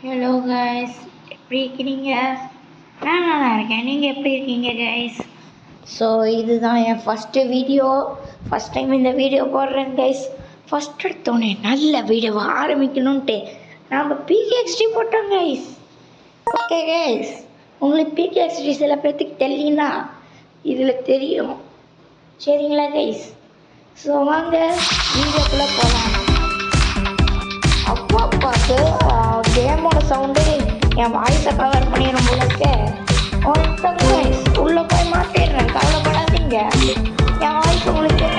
Hello guys, எப்படி இருக்கிறீங்க? நான் நல்லா இருக்கேன். நீங்கள் எப்படி இருக்கீங்க கைஸ்? ஸோ இதுதான் என் ஃபஸ்ட்டு வீடியோ. ஃபஸ்ட் டைம் இந்த வீடியோ போடுறேன் கைஸ். ஃபஸ்ட் எடுத்தோடனே நல்ல வீடியோவை ஆரம்பிக்கணுன்ட்டு நாம் பிகேஎக்ஸ்டி போட்டோம் கைஸ். ஓகே கைஸ், உங்களுக்கு பிகேஎக்ஸ்டி சில பேர்த்துக்கு தெரியலனா இதில் தெரியும், சரிங்களா கைஸ்? ஸோ வாங்க வீடியோக்குள்ளே போகலாம். அப்பா பார்த்து கேமோட சவுண்டு என் வாய்ஸை கவர் பண்ணிடும் போலக்கு. உள்ளே போய் மாற்றிடுறேன், கவலைப்படாதீங்க. என் வாய்ஸ் உங்களுக்கு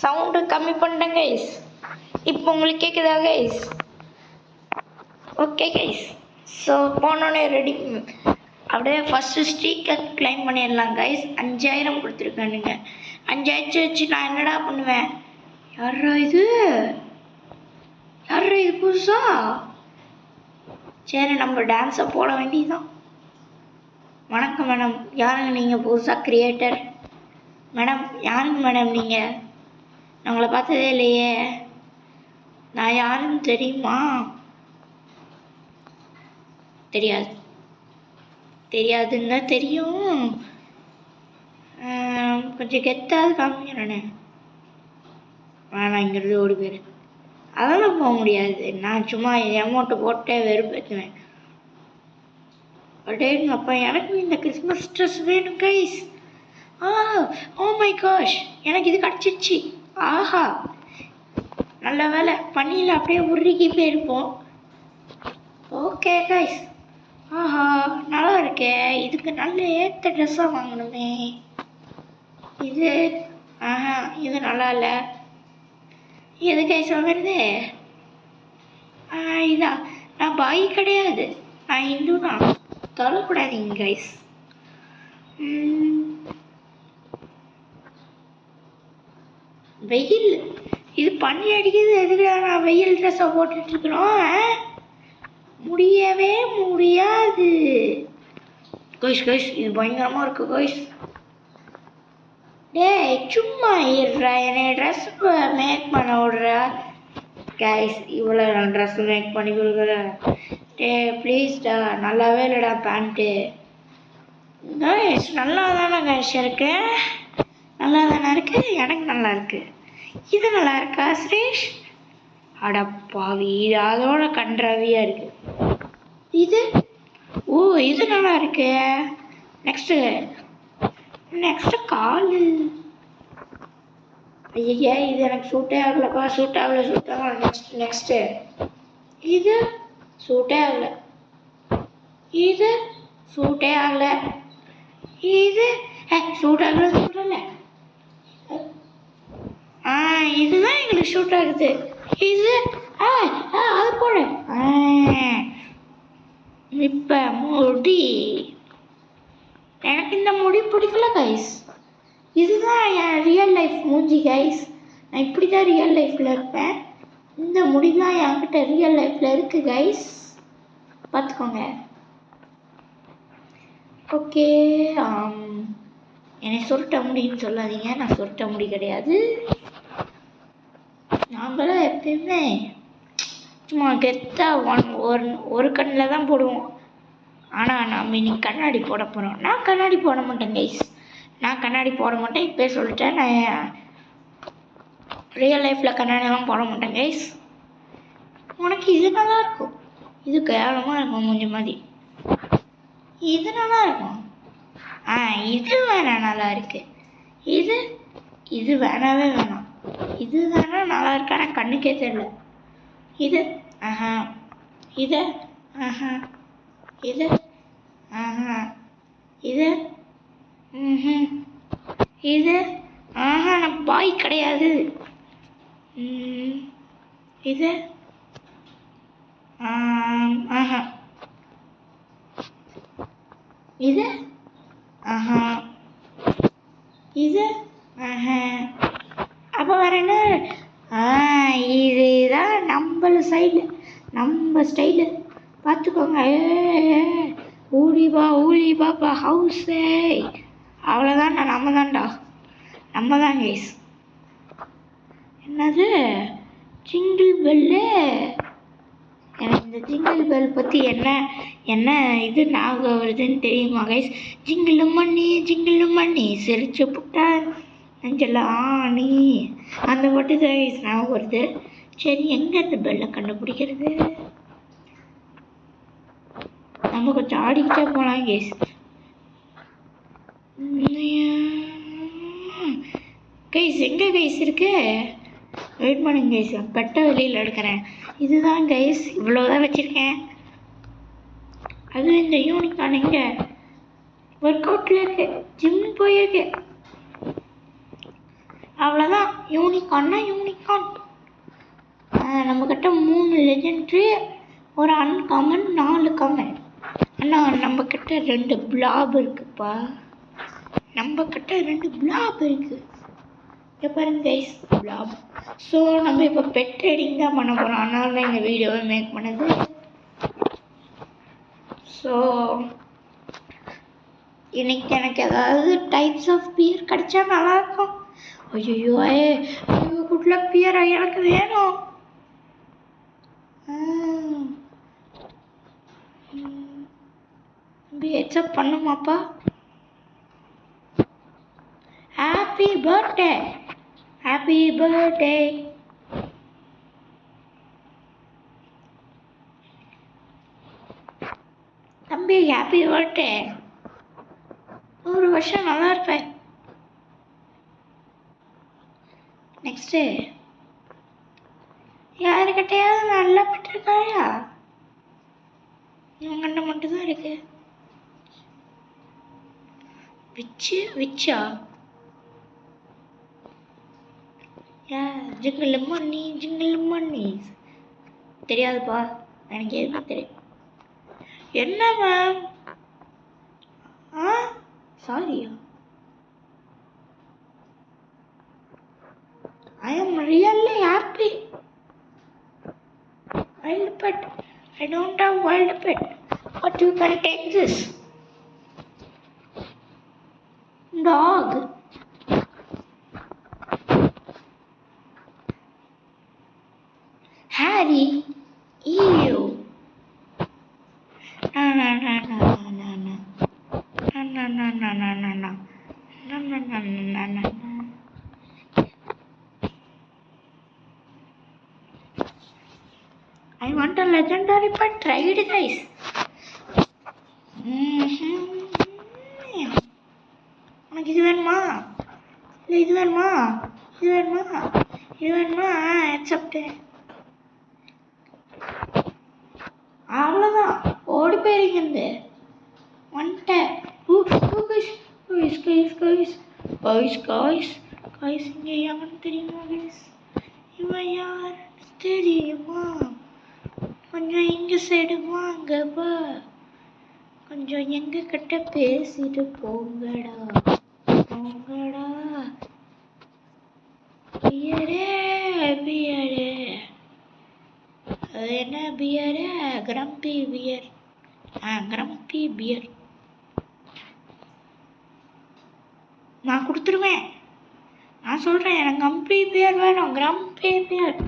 சவுண்டு கம்மி பண்ணிட்டேன் கைஸ். இப்போ உங்களுக்கு கேட்குதா கைஸ்? ஓகே கைஸ், ஸோ போனோடனே ரெடி அப்படியே ஃபஸ்ட்டு ஸ்ட்ரீக்கை கிளைம் பண்ணிடலாம் கைஸ். 5000 கொடுத்துருக்கானுங்க. 5000 வச்சு நான் என்னடா பண்ணுவேன்? யாரா இது புதுசா? சரி, நம்ம டான்ஸை போட வேண்டியதுதான். வணக்கம் மேடம், யாருங்க நீங்கள்? புதுசாக கிரியேட்டர் மேடம்? யாருங்க மேடம் நீங்கள்? நான் உங்களை பார்த்ததே இல்லையே. நான் யாருன்னு தெரியுமா? தெரியாதுன்னு தான் தெரியும். கொஞ்சம் கெத்தாவது காமிக்கிறேனே. வேணாம், இங்கிறது ஓடி போயிரு. அதெல்லாம் போக முடியாது. நான் சும்மா அமௌண்ட்டு போட்டே வெறுப்பேற்றுவேன். அப்படியேங்க அப்பா, எனக்கு இந்த கிறிஸ்மஸ் ட்ரெஸ் வேணும் கைஸ். ஓ மை காஷ், எனக்கு இது கிடச்சிருச்சு. ஆஹா, நல்ல வேலை பண்ணியில் அப்படியே உருகி போயிருப்போம். ஓகே கைஸ், ஆஹா நல்லா இருக்கே. இதுக்கு நல்ல ஏற்ற ட்ரெஸ்ஸாக வாங்கணுமே. இது இது நல்லா இல்லை. எது கைஸ் வாங்குறது? இதான், நான் பாய் கிடையாது, நான் இந்து தான். தொலைக்கூடாதீங்க கைஸ். வெயில் இது பண்ணி அடிக்குது. எதுக்கு நான் வெயில் ட்ரெஸ்ஸை போட்டுட்ருக்குறோம்? முடியவே முடியாது கைஸ். இது பயங்கரமாக இருக்கு கைஸ். டேய் சும்மா இருறா, என்னை ட்ரெஸ் மேக் பண்ண விட்றா கைஸ். இவ்வளோ நான் ட்ரெஸ் மேக் பண்ணி கொடுக்குறேன். டே ப்ளீஸ்டா, நல்லாவே இல்லைடா பேண்ட்டு கைஸ். நல்லா தானே கைஸ் இருக்கு? நல்லா தானே இருக்குது, எனக்கு நல்லா இருக்குது. இது நல்லா இருக்கா சுரேஷ்? அடப்பாவி, இது அதோட கன்றாவியாக இருக்குது. இது நல்லா இருக்கு. நெக்ஸ்ட்டு காலு. ஐயா, இது எனக்கு சூட்டே ஆகலப்பா. சூட் ஆகல. நெக்ஸ்ட்டு இது சூட்டே ஆகல. இது சூட்டே ஆகல. இது சூட் ஆகல. இதுதான் எங்களுக்கு ஷூட் ஆகுது. இது அது போல. இப்போ முடி, எனக்கு இந்த முடி பிடிக்கல கைஸ். இதுதான் என் ரியல் லைஃப் மூஞ்சி கைஸ். நான் இப்படி தான் ரியல் லைஃப்பில் இருப்பேன். இந்த முடி தான் என்கிட்ட ரியல் லைஃப்பில் இருக்குது கைஸ், பார்த்துக்கோங்க. ஓகே, என்னை சுருட்ட முடின்னு சொல்லாதீங்க. நான் சுருட்ட முடி கிடையாது. நாங்களாம் எப்பயுமே சும்மா கெத்தாக ஒரு கண்ணில் தான் போடுவோம். ஆனால் நம்ம இன்னைக்கு கண்ணாடி போட போகிறோம். நான் கண்ணாடி போட மாட்டேன் கைஸ். இப்போயே சொல்லிட்டேன். நான் ரியல் லைஃப்பில் கண்ணாடிலாம் போட மாட்டேன் கைஸ். உனக்கு இது நல்லா இருக்கும். இது கேவலமாக இருக்கும் மூஞ்சி மாதிரி. இது நல்லா இருக்கும். இது வேணாம், நல்லா இருக்கு. இது வேணாவே வேணாம். இது வேணா நல்லா இருக்கு, ஆனால் கண்ணுக்கே தெரியல. இது இது இது இது இது நான் பாய் கிடையாது. இது இது இது அப்போ வேற என்ன? இதுதான் நம்ம ஸ்டைலு பார்த்துக்கோங்க. ஊழி பாப்பா ஹவுஸே. அவ்வளோதான், நம்ம தான் கைஸ். என்னது ஜிங்கிள் பெல்லு. எனக்கு இந்த ஜிங்கிள் பெல் பற்றி என்ன என்ன இது ஞாபகம் வருதுன்னு தெரியுமா கைஸ்? ஜிங்கிள் மணி சிரிச்சு புட்டா நெஞ்சல ஆணி, அந்த மட்டும் தான் கைஸ் ஞாபகம் வருது. சரி, எங்கே இந்த பெல்லை கண்டுபிடிக்கிறது? நம்ம கொஞ்சம் ஆடிக்கிட்டே போகலாம் கைஸ். கைஸ் எங்கே கைஸ் இருக்கு? வெயிட் பண்ணுங்க கைஸ், பெட்டை வெளியில் எடுக்கிறேன். இதுதான் கைஸ், இவ்வளோதான் வச்சுருக்கேன். அது இந்த யூனிகார்ன் எங்கே? ஒர்க் அவுட்டில் இருக்கு, ஜிம் போயிருக்கு. அவ்வளோதான், யூனிகார்ன். நம்மக்கிட்ட 3 லெஜெண்ட்ரி, ஒரு அன்காமன், 4 காமன். ஆனால் நம்மக்கிட்ட 2 பிளாப் இருக்குப்பா. நம்மக்கிட்ட 2 பிளாப் இருக்கு. பாருங்க கைஸ், பிளாப். ஸோ நம்ம இப்போ பெட் ட்ரேடிங் தான் பண்ண போகிறோம். அதனால தான் இந்த வீடியோவை மேக் பண்ணது. ஸோ இன்னைக்கு எனக்கு ஏதாவது டைப்ஸ் ஆஃப் பியர் கிடைச்சா நல்லாயிருக்கும். ஐயோ குட் லக் பியர் எனக்கு வேணும். ஹெட்ஸ்அப் பண்ணுமாப்பா? Happy birthday. தம்பி, ஹாப்பி பர்த்டே. 100 வருஷம் நல்லா இருப்பேன். நெக்ஸ்ட்டு யாருக்கிட்டையாவது நல்லா பட்டிருக்காயா? இவங்கண்ட மட்டும்தான் இருக்கு. விச்சா ஜிங்கிள் மணி தெரியாதுப்பா, எனக்கு எதுவுமே தெரியும். என்ன ma'am? Saria? I am really happy. Wild pet. I don't have wild pet, but you can take this dog. Harry, ew. No. I want a legendary pet. Try it, guys. உனக்கு இது வேணுமா? இல்லை இது வேணுமா? அக்செப்ட். அவ்வளோதான், ஓடி போயிருங்க. வந்துட்டேன். guys இங்கே யாருன்னு தெரியுமா guys? இவன் யார் தெரியுமா? கொஞ்சம் இங்கே சைடு வாங்கப்பா, கொஞ்சம் எங்க கிட்ட பேசிட்டு போங்கடா. பியரே அது என்ன பியரு? கிரம்பி பியர். நான் கொடுத்துருவேன். நான் சொல்கிறேன், எனக்கு கம்பி பியர் வேணும். கிரம்பி பியர்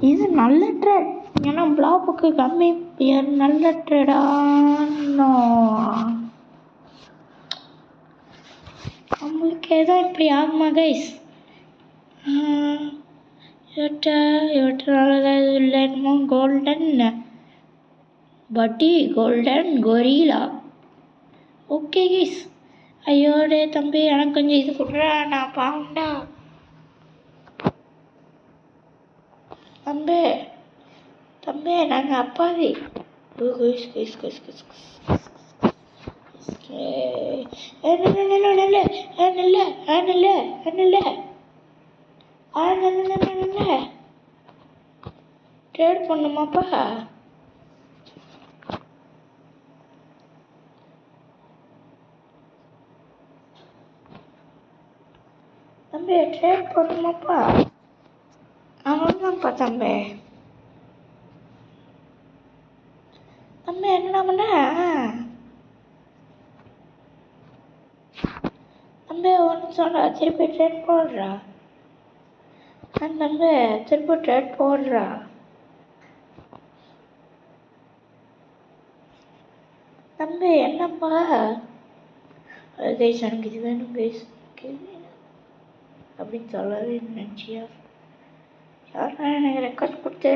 இது நல்ல ட்ரேட். ஏன்னா பிளாப்புக்கு கம்மி பியர் நல்ல ட்ரேடா? நம்மளுக்கு ஏதோ இப்படி ஆகுமா கைஸ்? இவற்றால் இல்லை என்னமோ கோல்டன் பட்டி, கோல்டன் கொரிலா. Okay guys. ஐயோடே தம்பி, எனக்கு கொஞ்சம் இது கொடுறா, நான் பாவண்டா. தம்பி நாங்கள் அப்பாவி. ட்ரேட் பண்ணுமாப்பா? தம்பி ட்ரேட் பண்ணுமாப்பா? அவ்வளோதான்ப்பா தம்பி. என்ன பண்ண தம்பி? ஒன்று சொல்கிறா, திருப்பி ட்ரேட் போடுறா. தம்பி திரும்ப ட்ரெட் போடுறா. தம்பி என்னப்பா? கைஸ் எனக்கு இது வேணும் கைஸ் அப்படின்னு சொல்லவே நினச்சியா? யாரா எனக்கு ரெக்வஸ்ட் கொடுத்து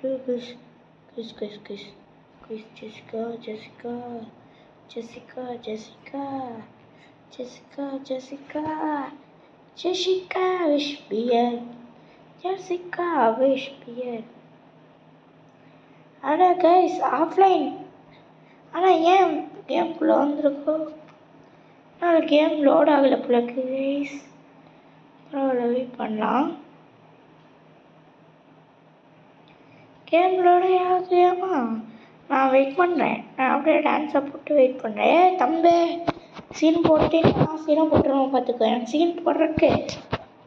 guys guys guys guys guys Jessica Jessica Jessica Jessica Jessica Jessica Jessica whisper Jessica whisper. ஆனால் கைஸ் ஆஃப்லைன். ஆனால் ஏன் கேம்குள்ளே வந்துருக்கோ? ஆனால் கேம் லோட் ஆகலை பிள்ளைக்கு கைஸ். பரவாயில்ல வெயிட் பண்ணலாம். கேம் லோடே ஆகுமா? நான் வெயிட் பண்ணுறேன். நான் அப்படியே டான்ஸை போட்டு வெயிட் பண்ணுறேன். தம்பி சீன் போட்டு நான் சீனும் போட்டுருவோம் பார்த்துக்கோ. எனக்கு சீன் போடுறதுக்கு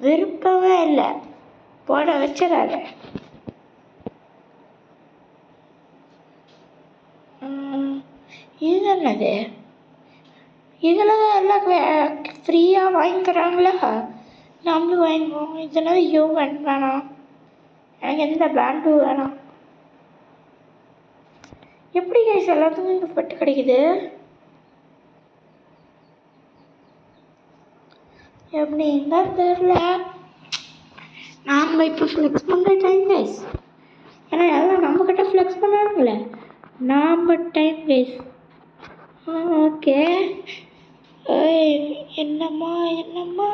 விருப்பமே இல்லை. போட வச்சிடாத. இது என்னது? இதில் தான் எல்லாம் ஃப்ரீயாக வாங்கி தராங்களா? நம்மளும் வாங்கிக்குவோம். இதெல்லாம் யூவன் வேணாம், எனக்கு எந்த பிராண்டும் வேணாம். எப்படி கைஸ் எல்லாத்துக்கும் இந்த பட்டு கிடைக்குது? எப்படின்னா தெரியல. நாம் இப்போ ஃப்ளெக்ஸ் பண்ணுற டைம் கைஸ். ஏன்னா எல்லாம் நம்மக்கிட்ட ஃப்ளெக்ஸ் பண்ணானுங்களே, நாம் டைம் கைஸ். ஓகே. என்னம்மா என்னம்மா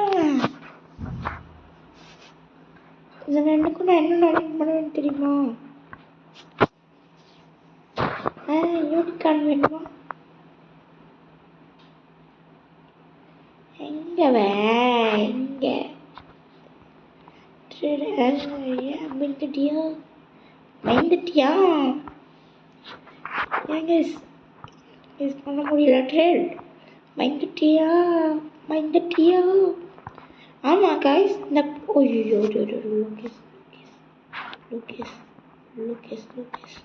இது ரெண்டுக்கும் நான் என்ன நடக்க பண்ணுவேன்னு தெரியுமா? யூனிகார்ன் வேணுமா? எங்கே எங்கே மைந்துட்டியா மைந்துட்டியா? ஏங்க யூஸ் பண்ண முடியல ட்ரேட். மைந்துட்டியா மைந்துட்டியா? ஆமாம் கைஸ் இந்த ஓய்யோ Lokesh Lokesh Lokesh Lokesh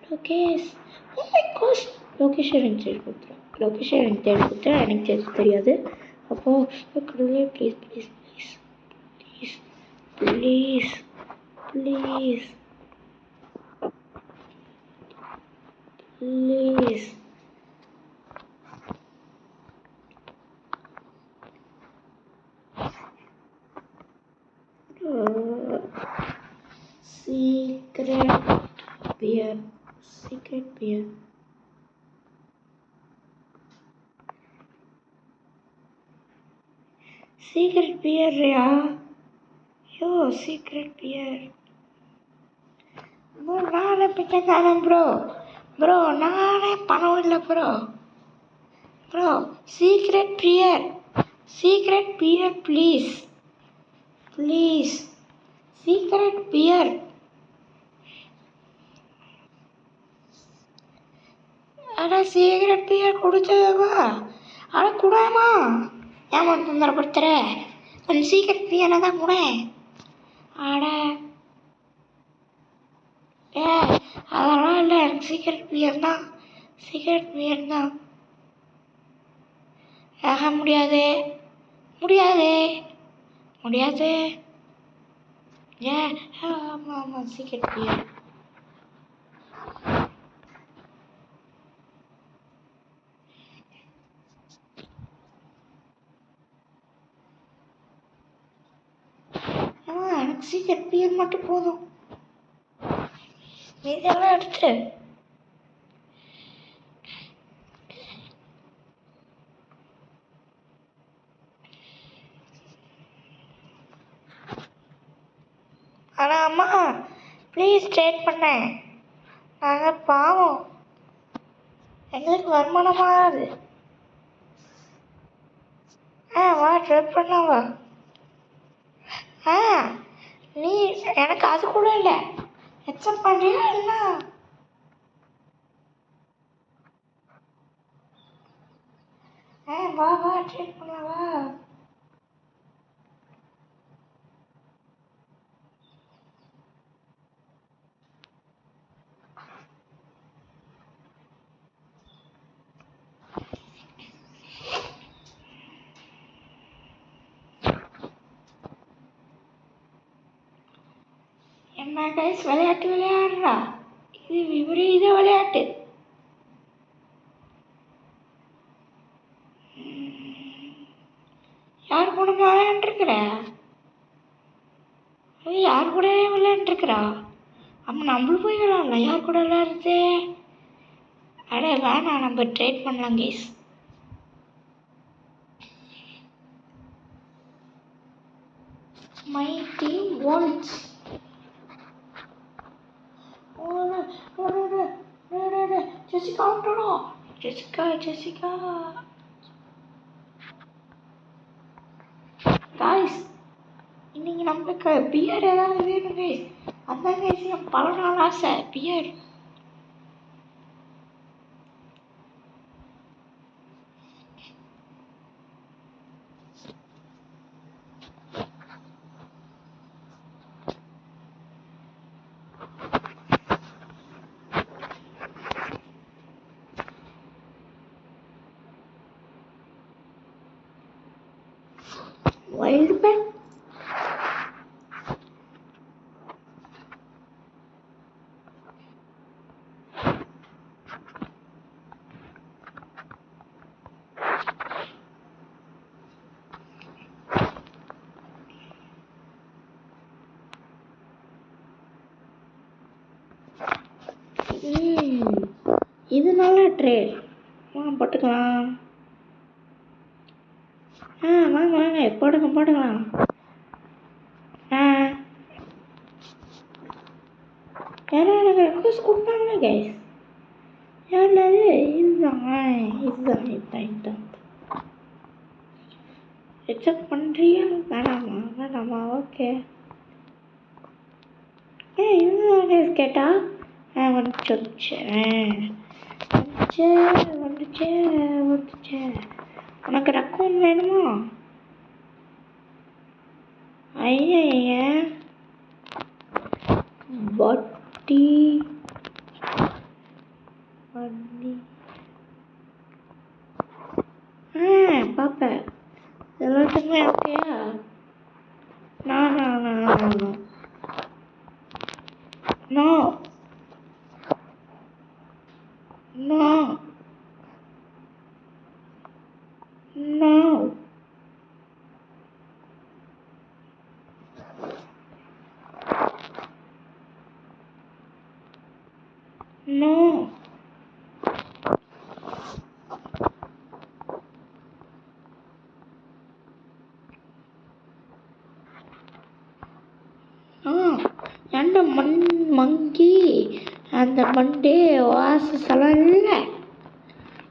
Lokesh oh my gosh. Location எனக்கு தேடி கொடுத்துரும். லொக்கேஷன் எனக்கு தேடி கொடுத்தா எனக்கு தெரியாது. அப்போது கடவுளே please please please please please please secret beer secret beer யா? யோ secret beer ப்ரோ. நானே பிச்சைக்காரன் ப்ரோ நானே பணம் இல்லை bro secret beer please secret beer. ஆனால் சீக்கிரம் பியர் கொடுத்ததுமா? ஆனால் கூடாமா? ஏமா தொந்தரப்படுத்துகிற? கொஞ்சம் சீக்கிரம் பியனை தான் கூட. ஆட அதெல்லாம் இல்லை, எனக்கு சீக்கிரம் பியர் தான். முடியாது ஆமாம் சீக்கிரம் பியர். எனக்கு சீக்கிரம் பியர் மட்டும் போதும், மீதெல்லாம் எடுத்து. ஆனால் அம்மா ப்ளீஸ் ட்ரேட் பண்ணேன். நாங்கள் பாவம், எங்களுக்கு வருமானமாகாது. வா ட்ரேட் பண்ணலாம் வா. நீ எனக்கு அது கூட இல்லை, எக்ஸப்ட் பண்ணுறியா என்ன? வா ட்ரேட் பண்ணலாம் வா. என்ன கைஸ் விளையாட்டு விளையாடுறா? இது விபரீத விளையாட்டு. யார் கூட விளையாண்டுருக்குற? யார் கூட விளையாண்டுருக்குறா? அப்போ நம்மளும் போய் விளையாடலாம். யார் கூட விளையாடுறது? அட வேணாம், நம்ம ட்ரேட் பண்ணலாம் guys. My team wants. Jessica விட்டுடா. ஜெசிகா காய்ஸ், இன்னைக்கு நம்மளுக்கு பியர் ஏதாவது வேணும் கைஸ். அதான் கைஸ் என் பல நாள் ஆசை பியர். வைல்டு பேட் இது நல்ல ட்ரேட். போட்டுக்கலாம். வாங்க போட்டுக்கலாம். யாரும் எனக்கு ரெக்வஸ்ட் கொடுத்தாங்க கைஸ். யாரு இதுதான் எக்ஸப்ட் பண்ணுறியா? வேணாமா? ஓகே. இதுதான் கைஸ் கேட்டா வந்துச்சு. உனக்கு ரக்கம் வேணுமா? ஐய பட்டி பாப்பேன். எல்லாத்துக்குமே ஓகேயா? No. அந்த மங்கி அந்த மண்டே வாசலாம் இல்லை.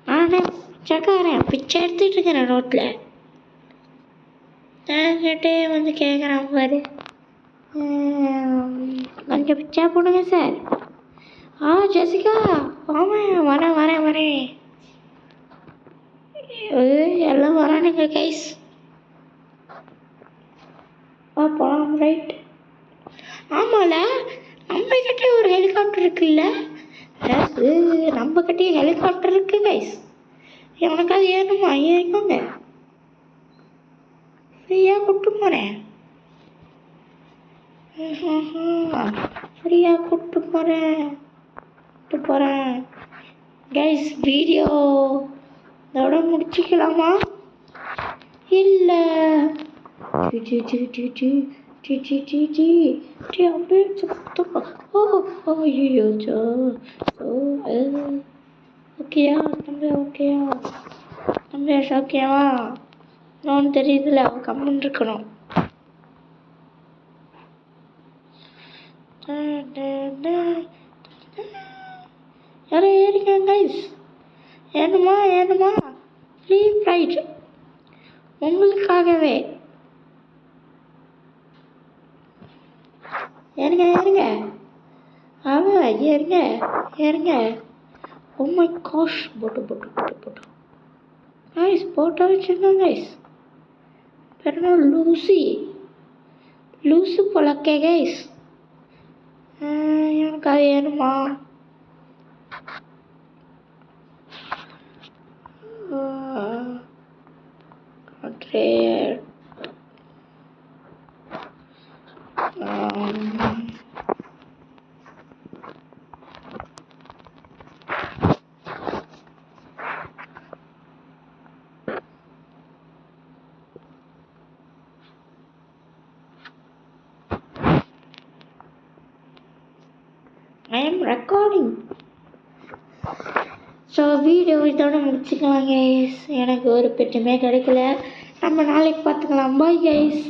நானே பிச்சைக்காரன், பிச்சை எடுத்துட்டு இருக்கிறேன் ரோட்டில். என்கிட்டே வந்து கேட்குறான் பாரு, கொஞ்சம் பிச்சா போடுங்க சார். ஜெசிகா ஆமாம் வரேன். எல்லாம் வரானுங்க கைஸ். போகலாம். ரைட். ஆமாம்ல, நம்மக்கிட்டே ஒரு ஹெலிகாப்டர் இருக்குல்ல. நம்மக்கிட்டே ஹெலிகாப்டர் இருக்கு கைஸ். எனக்கு அது ஏறுமா? ஏறிக்கோங்க, ஃப்ரீயாக கூப்பிட்டு போகிறேன். ஃப்ரீயாக கூப்பிட்டு போகிறேன் கைஸ். வீடியோ இதோட முடிச்சிக்கலாமா? இல்லை அப்படியே ஓகேயா தம்பி? ஓகேவா? இன்னொன்று தெரியுதுல, அவன் கம்முன்னு இருக்கணும். யாரும் ஏறிக்கங்க கைஸ். ஏனுமா ஃப்ரீ ஃப்ளைட் உங்களுக்காகவே. ஏறுங்க. ஏறுங்க. Oh my gosh, போட்டு கைஸ், போட்டோ வச்சுருக்கேன் கைஸ். பெருனா லூசு போலக்கே கைஸ். எனக்கு அது ஏறுமா? am recording. ஸோ வீடியோ இதோட முடிச்சுக்கலாம் கைஸ். எனக்கு ஒரு பெட்டுமே கிடைக்கல. நம்ம நாளைக்கு பார்த்துக்கலாம். Bye guys.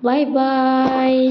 பாய் பாய்.